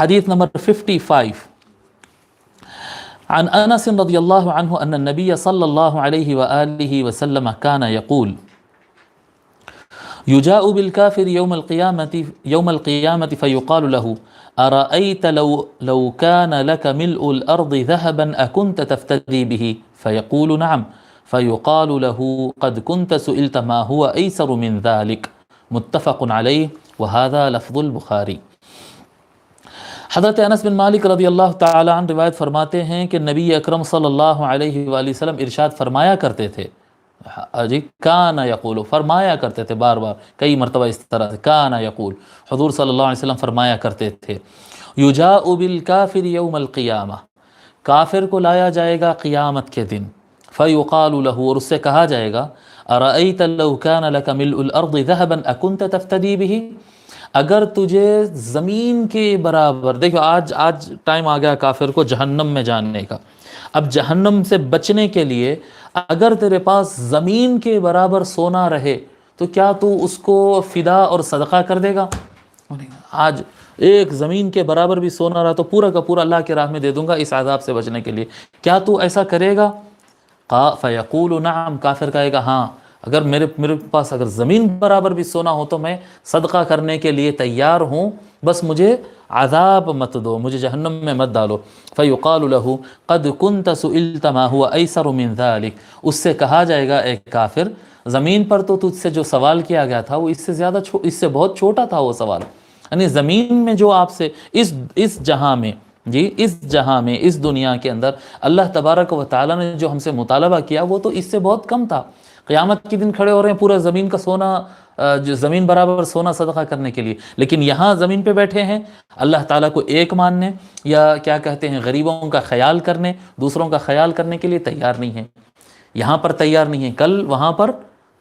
حدیث نمبر 55 عن انس رضی اللہ عنہ ان النبی صلی اللہ علیہ وآلہ وسلم كان يقول يجاء بالكافر يوم القيامة فيقال له أرأيت لو كان لك ملء الأرض ذهبا أكنت تفتدي به فيقول نعم فيقال له قد كنت سئلت ما هو أيسر من ذلك متفق عليه وهذا لفظ البخاری۔ حضرت انس بن مالک رضی اللہ تعالی عنہ روایت فرماتے ہیں کہ نبی اکرم صلی اللہ علیہ وآلہ وسلم ارشاد فرمایا کرتے تھے، جی کانا یقول، فرمایا کرتے تھے، بار بار کئی مرتبہ اس طرح سے کانا یقول، حضور صلی اللہ علیہ وسلم فرمایا کرتے تھے، یجاء بالکافر یوم القیامہ، کافر کو لایا جائے گا قیامت کے دن، فیقال له، اور اس سے کہا جائے گا ارأیت لو کان لک ملء الارض ذهبا اکنت تفتدی به، اگر تجھے زمین کے برابر، دیکھو آج ٹائم آ گیا کافر کو جہنم میں جاننے کا، اب جہنم سے بچنے کے لیے اگر تیرے پاس زمین کے برابر سونا رہے تو کیا تو اس کو فدا اور صدقہ کر دے گا؟ آج ایک زمین کے برابر بھی سونا رہا تو پورا کا پورا اللہ کے راہ میں دے دوں گا اس عذاب سے بچنے کے لیے، کیا تو ایسا کرے گا؟ فیقول نعم، کافر کہے گا ہاں، اگر میرے پاس اگر زمین برابر بھی سونا ہو تو میں صدقہ کرنے کے لیے تیار ہوں، بس مجھے عذاب مت دو، مجھے جہنم میں مت ڈالو۔ فیقال له قد كنت سئلت ما هو ایسر من ذلك، اس سے کہا جائے گا اے کافر، زمین پر تو تجھ سے جو سوال کیا گیا تھا وہ اس سے بہت چھوٹا تھا وہ سوال، یعنی زمین میں جو آپ سے اس جہاں میں، جی اس جہاں میں، اس دنیا کے اندر اللہ تبارک و تعالیٰ نے جو ہم سے مطالبہ کیا وہ تو اس سے بہت کم تھا۔ قیامت کے دن کھڑے ہو رہے ہیں پورا زمین کا سونا، جو زمین برابر سونا صدقہ کرنے کے لیے، لیکن یہاں زمین پہ بیٹھے ہیں اللہ تعالیٰ کو ایک ماننے، یا کیا کہتے ہیں غریبوں کا خیال کرنے، دوسروں کا خیال کرنے کے لیے تیار نہیں ہیں، یہاں پر تیار نہیں ہیں، کل وہاں پر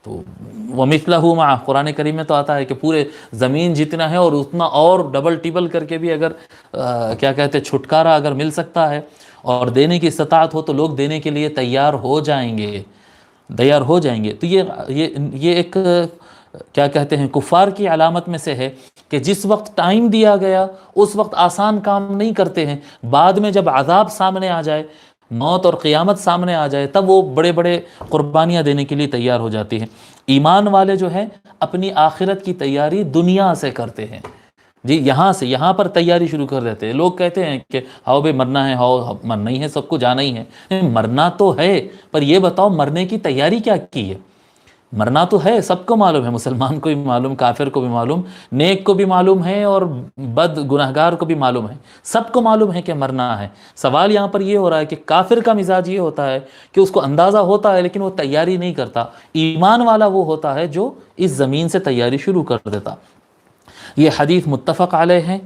تو وَمِثْلَهُ مَعَهُ، قرآن کریم میں تو آتا ہے کہ پورے زمین جتنا ہے اور اتنا اور ڈبل ٹیبل کر کے بھی اگر کیا کہتے ہیں چھٹکارا اگر مل سکتا ہے اور دینے کی استطاعت ہو تو لوگ دینے کے لیے تیار ہو جائیں گے، تیار ہو جائیں گے۔ تو یہ ایک کیا کہتے ہیں کفار کی علامت میں سے ہے کہ جس وقت ٹائم دیا گیا اس وقت آسان کام نہیں کرتے ہیں، بعد میں جب عذاب سامنے آ جائے، موت اور قیامت سامنے آ جائے، تب وہ بڑے بڑے قربانیاں دینے کے لیے تیار ہو جاتی ہیں۔ ایمان والے جو ہیں اپنی آخرت کی تیاری دنیا سے کرتے ہیں، جی یہاں پر تیاری شروع کر دیتے ہیں۔ لوگ کہتے ہیں کہ ہاؤ بھائی مرنا ہے، ہاؤ مرنا ہی ہے، سب کو جانا ہی ہے، مرنا تو ہے پر یہ بتاؤ مرنے کی تیاری کیا کی ہے؟ مرنا تو ہے، سب کو معلوم ہے، مسلمان کو بھی معلوم، کافر کو بھی معلوم، نیک کو بھی معلوم ہے اور بد گناہگار کو بھی معلوم ہے، سب کو معلوم ہے کہ مرنا ہے۔ سوال یہاں پر یہ ہو رہا ہے کہ کافر کا مزاج یہ ہوتا ہے کہ اس کو اندازہ ہوتا ہے لیکن وہ تیاری نہیں کرتا، ایمان والا وہ ہوتا ہے جو اس زمین سے تیاری شروع کر دیتا۔ یہ حدیث متفق علیہ ہے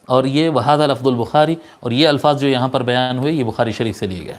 اور یہ وہذا لفظ البخاری، اور یہ الفاظ جو یہاں پر بیان ہوئے یہ بخاری شریف سے لیے گئے۔